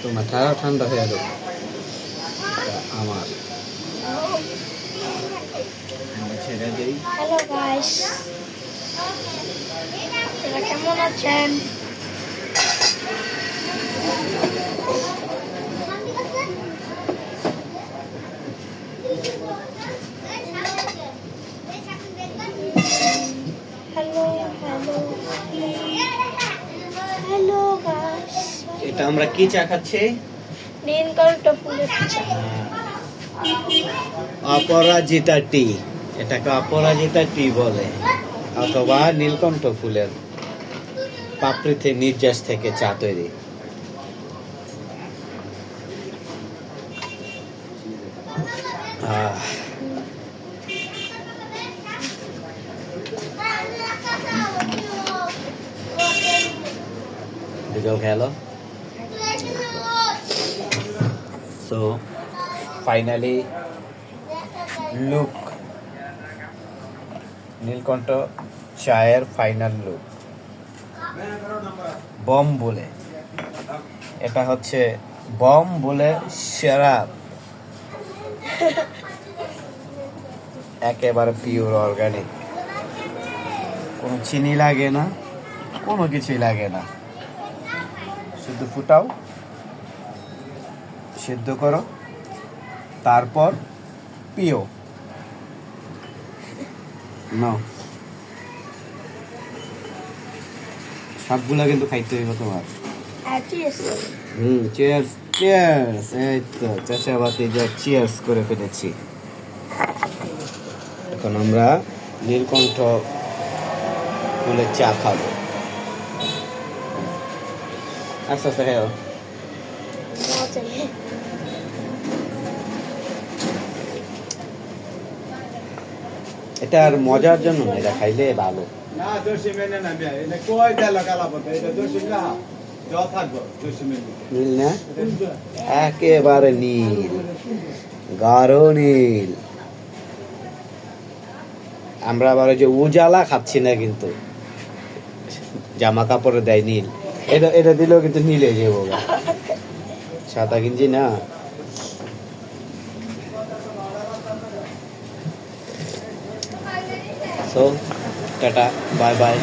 তোমার ঠান্ডা হয়ে গেল আমার ছেড়ে দেই। হ্যালো গাইস, তোমরা কেমন আছেন? হ্যালো হ্যালো হ্যালো গাইস, এটা আমরা কি চা খাচ্ছি? নীলকণ্ঠ ফুলের চা। অপরাজিতা টি, এটাকে অপরাজিতা টি বলে, অথবা নীলকণ্ঠ ফুলের পাপড়িতে নির্যাস থেকে চা তৈরি। জল খেলো। সো ফাইনালি লুক, নীলকণ্ঠ চায়ের ফাইনাল লুক। বম বলে, এটা হচ্ছে বম বলে শরাব, একেবারে পিওর অর্গানিক, কোনো চিনি লাগে না, কোনো কিছুই লাগে না। শুধু ফুটাও, সিদ্ধ করো, তারপর পিও। নাও, সবগুলা কিন্তু খাইতে হইব তোমার। Cheers cheers. এই তো চাচাবাতি যা চিয়ার্স করে ফেলেছি। এখন আমরা নীলকণ্ঠ ফুলের চা খাবো। আস্তে আস্তে খাও। এটার মজার জন্য না, এটা খাইলে ভালো। না দোষী মেনে না, এটা কই দেল কালাপতে, এটা দোষী না, যা থাকবো দোষী মেনে। নীল না, একেবারে নীল, গাঢ় নীল। আমরা আবার ওই যে উজালা খাচ্ছি না, কিন্তু জামা কাপড়ে দেয় নীল, এটা এটা দিলেও কিন্তু নীলে যাবো, সাদা গেঞ্জি না। So tata, bye bye.